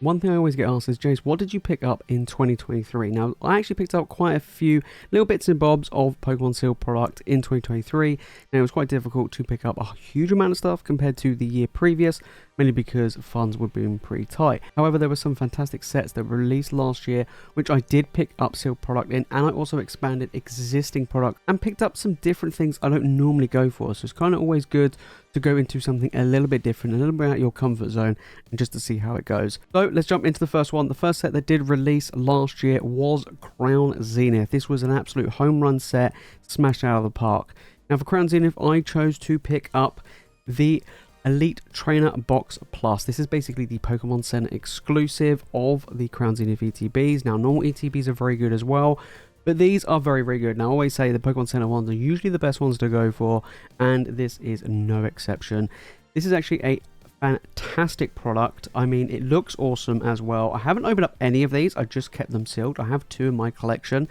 One thing I always get asked is, Jace, what did you pick up in 2023? Now, I actually picked up quite a few little bits and bobs of Pokemon sealed product in 2023. Now, it was quite difficult to pick up a huge amount of stuff compared to the year previous, mainly because funds were being pretty tight. However, there were some fantastic sets that were released last year, which I did pick up sealed product in, and I also expanded existing product and picked up some different things I don't normally go for. So it's kind of always good to go into something a little bit different, a little bit out of your comfort zone, and just to see how it goes. So let's jump into the first one. The first set that did release last year was Crown Zenith. This was an absolute home run set, smashed out of the park. Now for Crown Zenith, I chose to pick up the Elite Trainer Box Plus. This is basically the Pokemon Center exclusive of the Crown Zenith ETBs. Now normal ETBs are very good as well, but these are very, very good. Now, I always say the Pokemon Center ones are usually the best ones to go for, and this is no exception. This is actually a fantastic product. I mean, it looks awesome as well. I haven't opened up any of these. I just kept them sealed. I have 2 in my collection,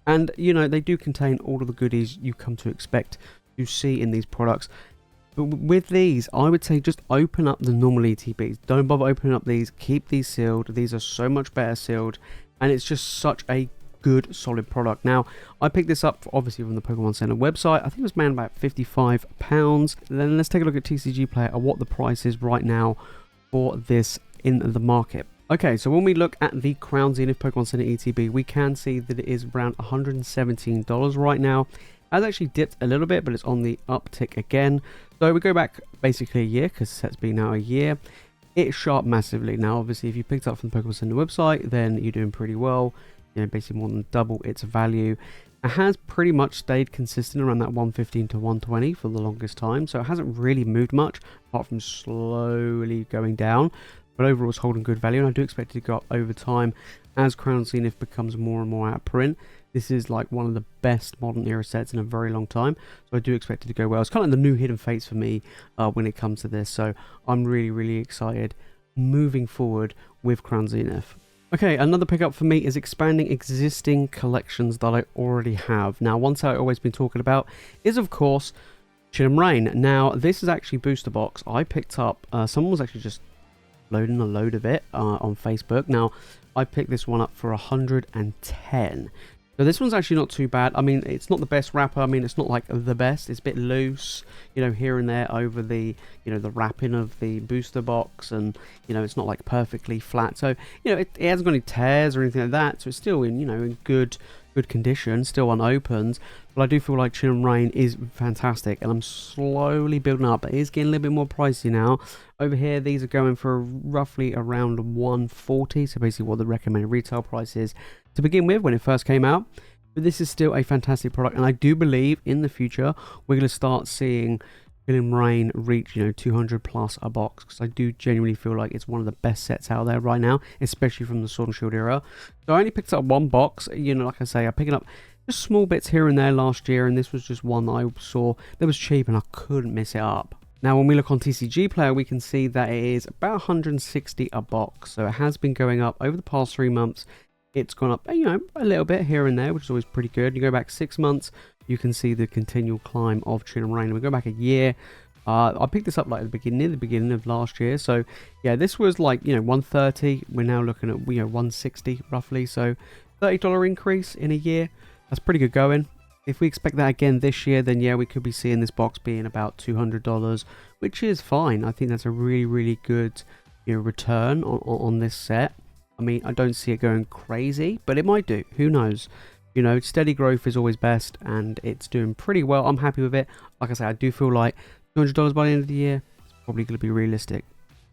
and, you know, they do contain all of the goodies you come to expect to see in these products. But with these, I would say just open up the normal ETBs. Don't bother opening up these. Keep these sealed. These are so much better sealed, and it's just such a good solid product. Now I picked this up obviously from the Pokemon Center website. I think it was around about £55. Then let's take a look at TCG Player and what the price is right now for this in the market. Okay, so when we look at the Crown Zenith Pokemon Center ETB, we can see that it is around $117 right now. It has actually dipped a little bit, but it's on the uptick again. So we go back basically a year, because the set's been now a year. It shot massively. Now obviously if you picked it up from the Pokemon Center website, then you're doing pretty well. You know, basically more than double its value. It has pretty much stayed consistent around that 115 to 120 for the longest time, so it hasn't really moved much apart from slowly going down, but overall it's holding good value, and I do expect it to go up over time as Crown Zenith becomes more and more out of print. This is like one of the best modern era sets in a very long time, so I do expect it to go well. It's kind of like the new Hidden Fates for me when it comes to this, so I'm really excited moving forward with Crown Zenith. Okay, another pickup for me is expanding existing collections that I already have. Now, one set I've always been talking about is, of course, Chin Rain. Now, this is actually booster box. I picked up, someone was actually just loading a load of it on Facebook. Now, I picked this one up for 110. So this one's actually not too bad. I mean, it's not the best wrapper. I mean, it's not like the best. It's a bit loose, you know, here and there over the, you know, the wrapping of the booster box, and, you know, it's not like perfectly flat. So, you know, it hasn't got any tears or anything like that. So it's still in, you know, in good condition, still unopened. But I do feel like Chin Rain is fantastic, and I'm slowly building up. It is getting a little bit more pricey now. Over here, these are going for roughly around 140. So basically what the recommended retail price is to begin with when it first came out. But this is still a fantastic product, and I do believe in the future we're going to start seeing Chin Rain reach, you know, 200 plus a box, because I do genuinely feel like it's one of the best sets out there right now, especially from the Sword and Shield era. So I only picked up one box, you know, like I say, I'm picking up just small bits here and there last year, and this was just one that I saw that was cheap and I couldn't miss it up. Now when we look on TCG Player, we can see that it is about 160 a box, so it has been going up over the past 3 months. It's gone up, you know, a little bit here and there, which is always pretty good. You go back 6 months, you can see the continual climb of Chin Rain. We go back a year. I picked this up like at the beginning of last year. So yeah, this was like, you know, 130. We're now looking at, you know, 160 roughly. So $30 increase in a year. That's pretty good going. If we expect that again this year, then yeah, we could be seeing this box being about $200, which is fine. I think that's a really good, you know, return on this set. I mean, I don't see it going crazy, but it might do. Who knows? You know, steady growth is always best, and it's doing pretty well. I'm happy with it. Like I say, I do feel like $200 by the end of the year is probably going to be realistic.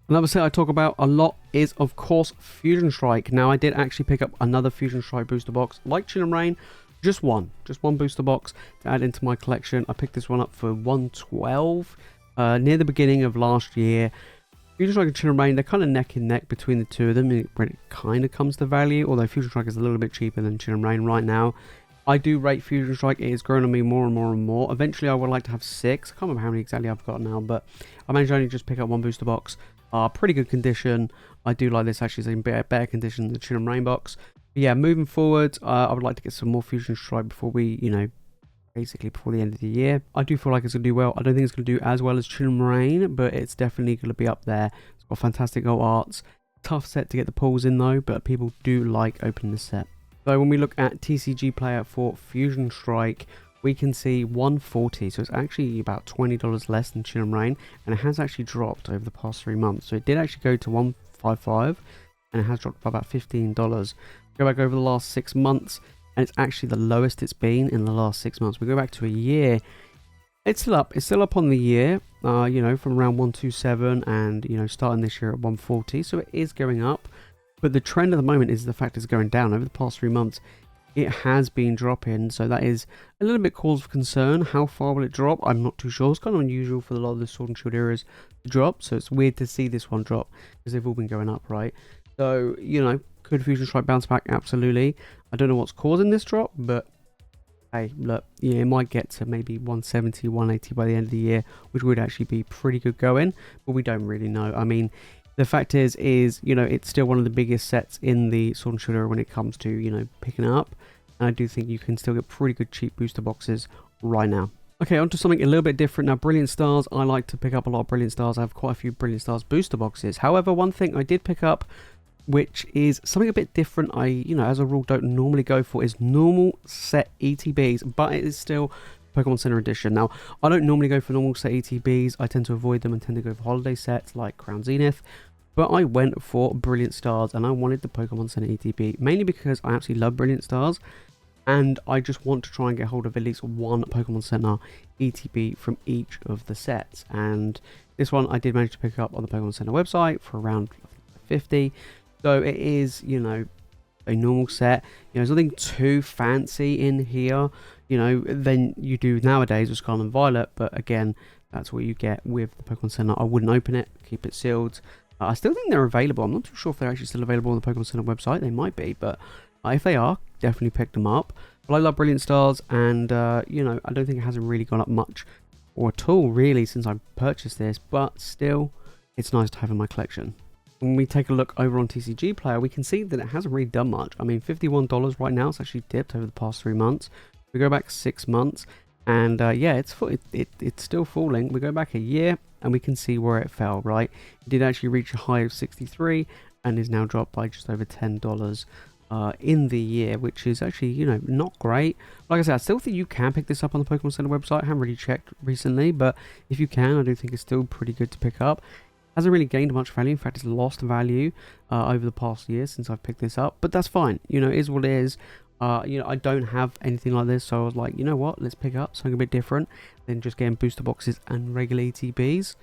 Another set I talk about a lot is, of course, Fusion Strike. Now, I did actually pick up another Fusion Strike booster box, like Chin Rain. Just one booster box to add into my collection. I picked this one up for 112 near the beginning of last year. Fusion Strike and Chin Rain, they're kind of neck and neck between the two of them when it kind of comes to value, although Fusion Strike is a little bit cheaper than Chin Rain right now. I do rate Fusion Strike. It is growing on me more and more. Eventually, I would like to have 6. I can't remember how many exactly I've got now, but I managed to only just pick up one booster box. Pretty good condition. I do like this. Actually, it's in better condition than the Chin Rain box. But yeah, moving forward, I would like to get some more Fusion Strike before we, you know, basically before the end of the year. I do feel like it's going to do well. I don't think it's going to do as well as Chin Rain, but it's definitely going to be up there. It's got fantastic old arts. Tough set to get the pulls in though, but people do like opening the set. So when we look at TCG player for Fusion Strike, we can see 140, so it's actually about $20 less than Chin and Rain, and it has actually dropped over the past 3 months. So it did actually go to 155, and it has dropped by about $15. Go back over the last 6 months, and it's actually the lowest it's been in the last 6 months. We go back to a year, it's still up. It's still up on the year, you know, from around 127, and you know, starting this year at 140. So it is going up, but the trend at the moment is the fact it's going down. Over the past 3 months, it has been dropping, so that is a little bit cause for concern. How far will it drop? I'm not too sure. It's kind of unusual for a lot of the Sword and Shield eras to drop, so it's weird to see this one drop because they've all been going up, right? So, you know, could Fusion Strike bounce back? Absolutely. I don't know what's causing this drop, but hey, look, yeah, it might get to maybe 170, 180 by the end of the year, which would actually be pretty good going, but we don't really know. I mean, the fact is, you know, it's still one of the biggest sets in the Sword and Shield era when it comes to, you know, picking it up. And I do think you can still get pretty good cheap booster boxes right now. Okay, on to something a little bit different now. Brilliant Stars. I like to pick up a lot of Brilliant Stars. I have quite a few Brilliant Stars booster boxes. However, one thing I did pick up, which is something a bit different, I, you know, as a rule don't normally go for, is normal set ETBs, but it is still Pokemon Center Edition. Now, I don't normally go for normal set ETBs. I tend to avoid them and tend to go for holiday sets like Crown Zenith. But I went for Brilliant Stars, and I wanted the Pokemon Center ETB, mainly because I absolutely love Brilliant Stars, and I just want to try and get hold of at least one Pokemon Center ETB from each of the sets. And this one I did manage to pick up on the Pokemon Center website for around 50. So it is, you know, a normal set. You know, there's nothing too fancy in here, you know, than you do nowadays with Scarlet Violet. But again, that's what you get with the Pokemon Center. I wouldn't open it, keep it sealed. I still think they're available. I'm not too sure if they're actually still available on the Pokemon Center website. They might be, but if they are, definitely pick them up. But I love Brilliant Stars, and you know, I don't think it hasn't really gone up much or at all really since I purchased this, but still, it's nice to have in my collection. When we take a look over on TCG Player, we can see that it hasn't really done much. I mean, $51 right now. It's actually dipped over the past 3 months. We go back 6 months, and yeah, it's still falling. We go back a year, and we can see where it fell, right? It did actually reach a high of 63 and is now dropped by just over $10 in the year, which is actually, you know, not great. Like I said, I still think you can pick this up on the Pokemon Center website. I haven't really checked recently, but if you can, I do think it's still pretty good to pick up. Hasn't really gained much value. In fact, it's lost value over the past year since I've picked this up, but that's fine. You know, it is what it is. You know, I don't have anything like this, so I was like, you know what, let's pick up something a bit different than just getting booster boxes and regular ETBs.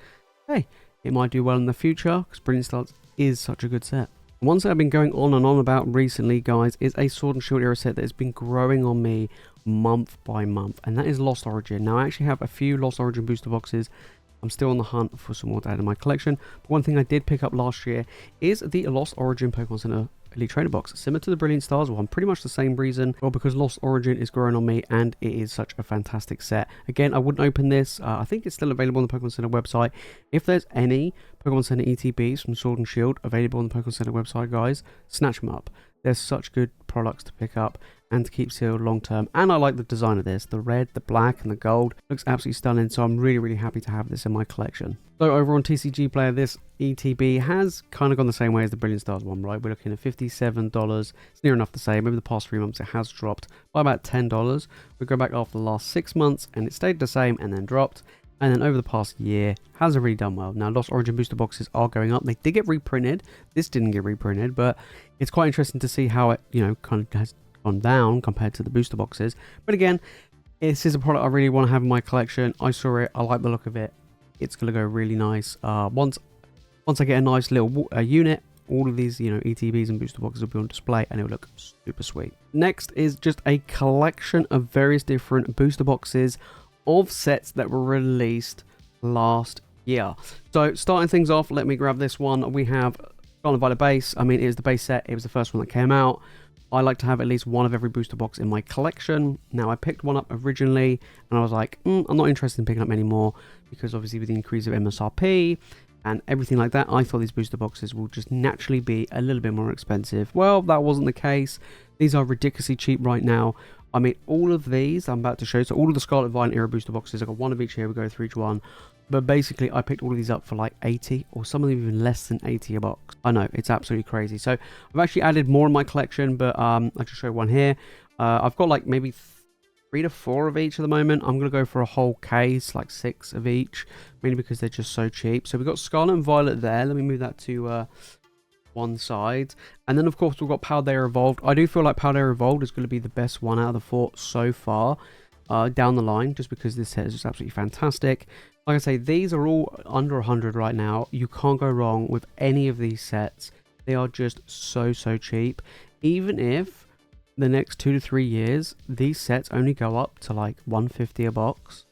Hey, it might do well in the future because Brilliant Stars is such a good set. One set I've been going on and on about recently, guys, is a Sword and Shield era set that has been growing on me month by month, and that is Lost Origin. Now, I actually have a few Lost Origin booster boxes. I'm still on the hunt for some more to add in my collection. But one thing I did pick up last year is the Lost Origin Pokemon Center Elite Trainer box, similar to the Brilliant Stars one, pretty much the same reason. Well, because Lost Origin is growing on me and it is such a fantastic set. Again, I wouldn't open this. I think it's still available on the Pokemon Center website. If there's any Pokemon Center ETBs from Sword and Shield available on the Pokemon Center website, guys, snatch them up. There's such good products to pick up and to keep sealed long term. And I like the design of this. The red, the black, and the gold looks absolutely stunning. So I'm really, really happy to have this in my collection. So over on TCG Player, this ETB has kind of gone the same way as the Brilliant Stars one, right? We're looking at $57. It's near enough the same. Over the past 3 months, it has dropped by about $10. We go back after the last 6 months, and it stayed the same and then dropped. And then over the past year, hasn't really done well. Now, Lost Origin booster boxes are going up. They did get reprinted. This didn't get reprinted, but it's quite interesting to see how it, you know, kind of has gone down compared to the booster boxes. But again, this is a product I really want to have in my collection. I saw it. I like the look of it. It's going to go really nice. Once I get a nice little unit, all of these, you know, ETBs and booster boxes will be on display and it will look super sweet. Next is just a collection of various different booster boxes of sets that were released last year. So starting things off, let me grab this one. We have Scarlet Violet base. I mean, it is the base set. It was the first one that came out. I like to have at least one of every booster box in my collection. Now, I picked one up originally and I was like, I'm not interested in picking up any more because obviously with the increase of MSRP and everything like that, I thought these booster boxes will just naturally be a little bit more expensive. Well, that wasn't the case. These are ridiculously cheap right now. I mean, all of these I'm about to show, so all of the Scarlet Violet era booster boxes, I've got one of each here, we go through each one. But basically, I picked all of these up for like 80, or some of them even less than 80 a box. I know, it's absolutely crazy. So I've actually added more in my collection, but I'll just show one here. I've got like maybe 3 to 4 of each at the moment. I'm going to go for a whole case, like 6 of each, mainly because they're just so cheap. So we've got Scarlet and Violet there. Let me move that to one side. And then, of course, we've got Paldea Evolved. I do feel like Paldea Evolved is going to be the best one out of the 4 so far down the line, just because this set is just absolutely fantastic. Like I say, these are all under 100 right now. You can't go wrong with any of these sets. They are just so cheap. Even if the next 2 to 3 years, these sets only go up to like 150 a box,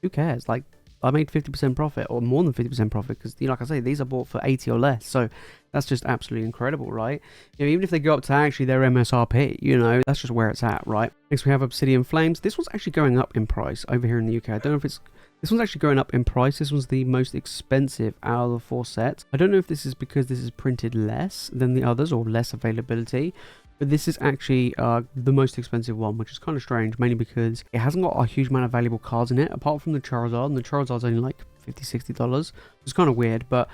who cares? Like, I made 50% profit, or more than 50% profit, because, you know, like I say, these are bought for 80 or less. So that's just absolutely incredible, right? You know, even if they go up to actually their MSRP, you know, that's just where it's at, right? Next we have Obsidian Flames. This one's actually going up in price over here in the UK. I don't know if it's... This one's actually going up in price. This one's the most expensive out of the 4 sets. I don't know if this is because this is printed less than the others, or less availability. But this is actually the most expensive one, which is kind of strange, mainly because it hasn't got a huge amount of valuable cards in it, apart from the Charizard, and the Charizard's only like $50–$60. It's kind of weird, but,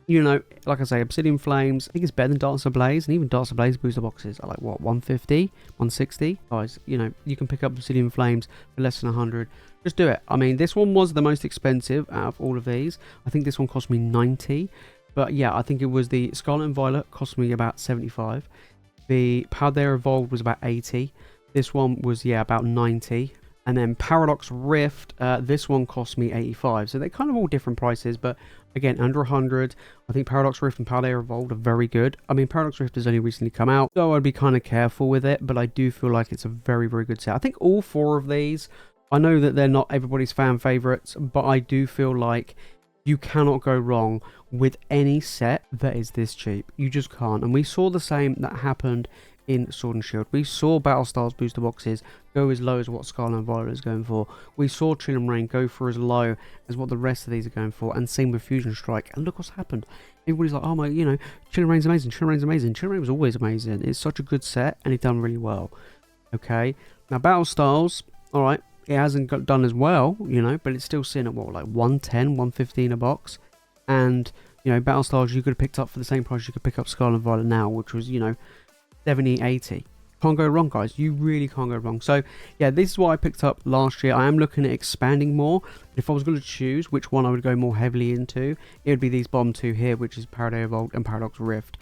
you know, like I say, Obsidian Flames, I think it's better than Darts Ablaze, and even Darts Ablaze booster boxes are like, what, 150, 160? Guys, you know, you can pick up Obsidian Flames for less than 100. Just do it. I mean, this one was the most expensive out of all of these. I think this one cost me 90, but yeah, I think it was the Scarlet and Violet cost me about 75. The Paldea Evolved was about 80. This one was, yeah, about 90. And then Paradox Rift, this one cost me 85. So they're kind of all different prices, but again, under 100. I think Paradox Rift and Paldea Evolved are very good. I mean, Paradox Rift has only recently come out, so I'd be kind of careful with it, but I do feel like it's a very good set. I think all 4 of these, I know that they're not everybody's fan favorites, but I do feel like you cannot go wrong with any set that is this cheap. You just can't. And we saw the same that happened in Sword and Shield. We saw Battle Stars booster boxes go as low as what Scarlet and Violet is going for. We saw Chill and Rain go for as low as what the rest of these are going for. And same with Fusion Strike. And look what's happened. Everybody's like, oh my, you know, Chill and Rain's amazing. Chill and Rain's amazing. Chill and Rain was always amazing. It's such a good set and it's done really well. Okay. Now, Battle Stars, alright. It hasn't done as well, you know, but it's still sitting at what, like 110, 115 a box. And, you know, Battle Stars you could have picked up for the same price you could pick up Scarlet Violet now, which was, you know, 70, 80. Can't go wrong, guys. You really can't go wrong. So, yeah, this is what I picked up last year. I am looking at expanding more. If I was going to choose which one I would go more heavily into, it would be these bottom 2 here, which is Paldea Evolved and Paradox Rift.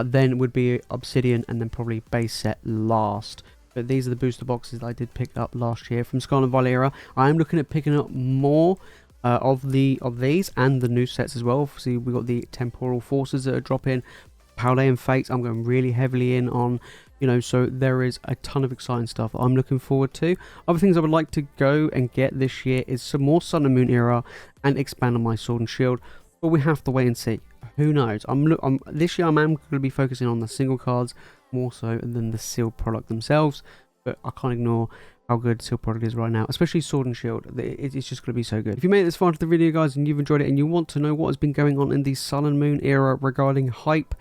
Then would be Obsidian, and then probably base set last. But these are the booster boxes that I did pick up last year from Scarlet Violet era. I am looking at picking up more of these and the new sets as well. Obviously, we got the Temporal Forces that are dropping. Paldea Fates, I'm going really heavily in on, you know, so there is a ton of exciting stuff I'm looking forward to. Other things I would like to go and get this year is some more Sun and Moon era and expand on my Sword and Shield. But we have to wait and see. Who knows? This year I am going to be focusing on the single cards more so than the sealed product themselves, but I can't ignore how good sealed product is right now, especially Sword and Shield. It's just going to be so good. If you made it this far into the video, guys, and you've enjoyed it and you want to know what has been going on in the Sun and Moon era regarding hype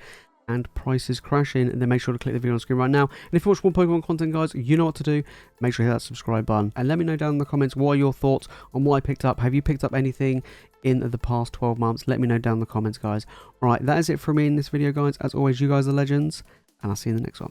and prices crashing, then make sure to click the video on the screen right now. And if you watch more Pokemon content, guys, you know what to do. Make sure you hit that subscribe button and let me know down in the comments what are your thoughts on what I picked up. Have you picked up anything in the past 12 months? Let me know down in the comments, guys. Alright, that is it from me in this video, guys. As always, you guys are legends, and I'll see you in the next one.